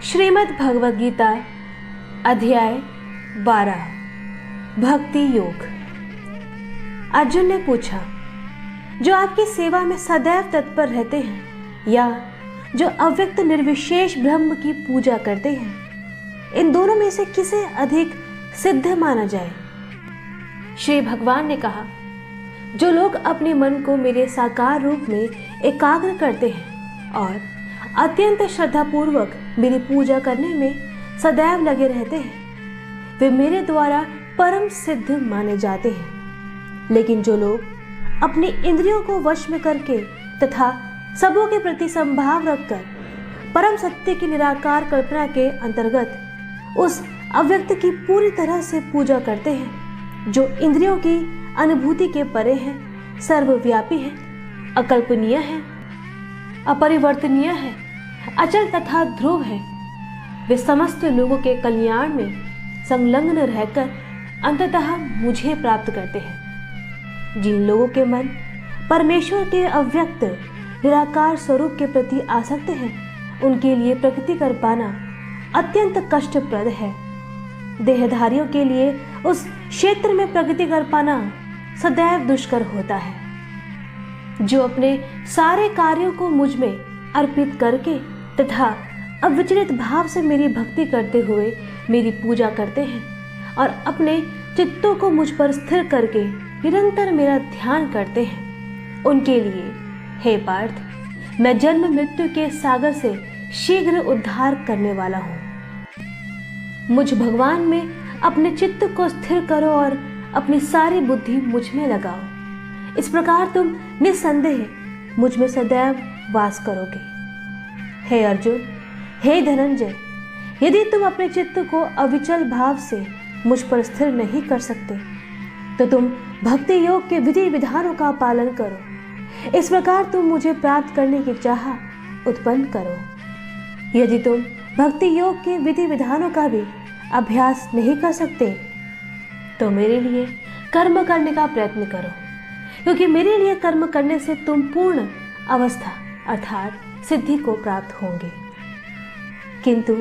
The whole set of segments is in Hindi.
श्रीमद् भगवद गीता अध्याय 12 भक्ति योग। अर्जुन ने पूछा, जो आपकी सेवा में सदैव तत्पर रहते हैं या जो अव्यक्त निर्विशेष ब्रह्म की पूजा करते हैं, इन दोनों में से किसे अधिक सिद्ध माना जाए? श्री भगवान ने कहा, जो लोग अपने मन को मेरे साकार रूप में एकाग्र करते हैं और अत्यंत श्रद्धापूर्वक मेरी पूजा करने में सदैव लगे रहते हैं, वे मेरे द्वारा परम सिद्ध माने जाते हैं। लेकिन जो लोग अपनी इंद्रियों को वश में करके तथा सबों के प्रति संभाव रखकर परम सत्य की निराकार कल्पना के अंतर्गत उस अव्यक्त की पूरी तरह से पूजा करते हैं, जो इंद्रियों की अनुभूति के परे है, सर्वव्यापी है, अकल्पनीय है, अपरिवर्तनीय है, अचल तथा ध्रुव है, वे समस्त लोगों के कल्याण में संलग्न रहकर अंततः मुझे प्राप्त करते हैं। जिन लोगों के मन परमेश्वर के अव्यक्त निराकार स्वरूप के प्रति आसक्त हैं, उनके लिए प्रकृति कर पाना अत्यंत कष्टप्रद है। देहधारियों के लिए उस क्षेत्र में प्रगति कर पाना सदैव दुष्कर होता है। जो अपने सारे कार्यों को मुझ में अर्पित करके तथा अविचलित भाव से मेरी भक्ति करते हुए मेरी पूजा करते हैं और अपने चित्तों को मुझ पर स्थिर करके निरंतर मेरा ध्यान करते हैं, उनके लिए हे पार्थ, मैं जन्म मृत्यु के सागर से शीघ्र उद्धार करने वाला हूँ। मुझ भगवान में अपने चित्त को स्थिर करो और अपनी सारी बुद्धि मुझ में लगाओ। इस प्रकार तुम निस्संदेह मुझ में सदैव वास करोगे। हे अर्जुन, हे धनंजय, यदि तुम अपने चित्त को अविचल भाव से मुझ पर स्थिर नहीं कर सकते, तो तुम भक्ति योग के विधि विधानों का पालन करो। इस प्रकार तुम मुझे प्राप्त करने की चाह उत्पन्न करो। यदि तुम भक्ति योग के विधि विधानों का भी अभ्यास नहीं कर सकते, तो मेरे लिए कर्म करने का प्रयत्न करो, क्योंकि मेरे लिए कर्म करने से तुम पूर्ण अवस्था अर्थात सिद्धि को प्राप्त होंगे। किंतु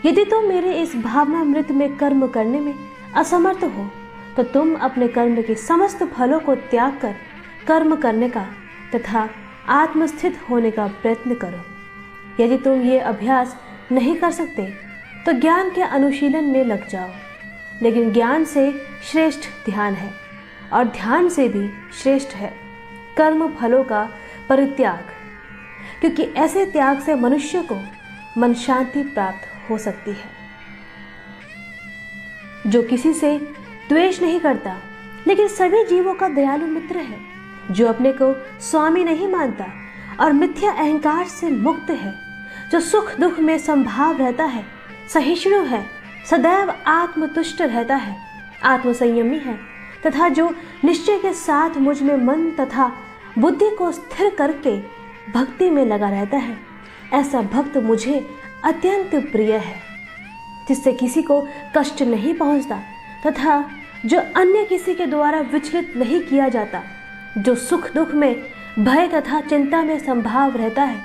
यदि तुम मेरे इस भावनामृत में कर्म करने में असमर्थ हो, तो तुम अपने कर्म के समस्त फलों को त्याग कर कर्म करने का तथा आत्मस्थित होने का प्रयत्न करो। यदि तुम ये अभ्यास नहीं कर सकते, तो ज्ञान के अनुशीलन में लग जाओ। लेकिन ज्ञान से श्रेष्ठ ध्यान है और ध्यान से भी श्रेष्ठ है कर्म फलों का परित्याग, क्योंकि ऐसे त्याग से मनुष्य को मन शांति प्राप्त हो सकती है। जो किसी से द्वेष नहीं करता, लेकिन सभी जीवों का दयालु मित्र है, जो अपने को स्वामी नहीं मानता और मिथ्या अहंकार से मुक्त है, जो सुख दुख में संभाव रहता है, सहिष्णु है, सदैव आत्मतुष्ट रहता है, आत्मसंयमी है तथा जो निश्चय के साथ मुझ में मन तथा बुद्धि को स्थिर करके भक्ति में लगा रहता है, ऐसा भक्त मुझे अत्यंत प्रिय है, जिससे किसी को कष्ट नहीं पहुंचता तथा जो अन्य किसी के द्वारा विचलित नहीं किया जाता, जो सुख दुख में भय तथा चिंता में संभाव रहता है,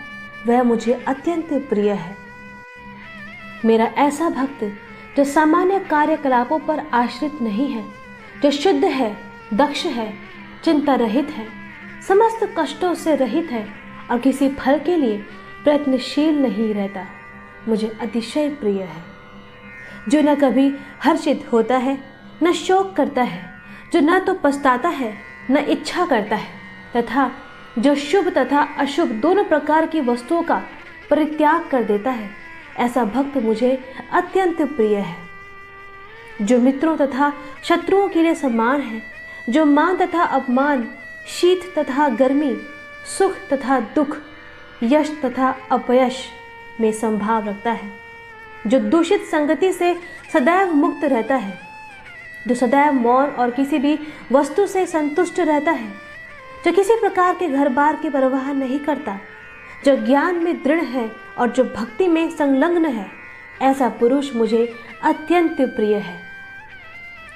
वह मुझे अत्यंत प्रिय है। मेरा ऐसा भक्त जो सामान्य कार्यकलापों पर आश्रित नहीं है, जो शुद्ध है, दक्ष है, चिंता रहित है, समस्त कष्टों से रहित है और किसी फल के लिए प्रयत्नशील नहीं रहता, मुझे अतिशय प्रिय है। जो न कभी हर्षित होता है, न शोक करता है, जो न तो पछताता है न इच्छा करता है, तथा जो शुभ तथा अशुभ दोनों प्रकार की वस्तुओं का परित्याग कर देता है, ऐसा भक्त मुझे अत्यंत प्रिय है। जो मित्रों तथा शत्रुओं के लिए समान है, जो मान तथा अपमान, शीत तथा गर्मी, सुख तथा दुख, यश तथा अपयश में संभाव रखता है, जो दूषित संगति से सदैव मुक्त रहता है, जो सदैव मौन और किसी भी वस्तु से संतुष्ट रहता है, जो किसी प्रकार के घर बार की परवाह नहीं करता, जो ज्ञान में दृढ़ है और जो भक्ति में संलग्न है, ऐसा पुरुष मुझे अत्यंत प्रिय है।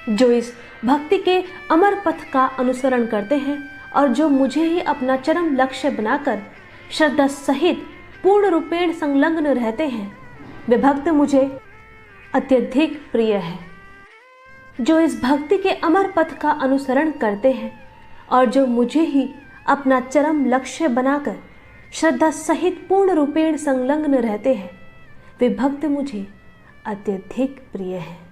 जो इस भक्ति के अमर पथ का अनुसरण करते हैं और जो मुझे ही अपना चरम लक्ष्य बनाकर श्रद्धा सहित पूर्ण रूपेण संलग्न रहते हैं, वे भक्त मुझे अत्यधिक प्रिय है, जो इस भक्ति के अमर पथ का अनुसरण करते हैं और जो मुझे ही अपना चरम लक्ष्य बनाकर श्रद्धा सहित पूर्ण रूपेण संलग्न रहते हैं। वे भक्त मुझे अत्यधिक प्रिय हैं।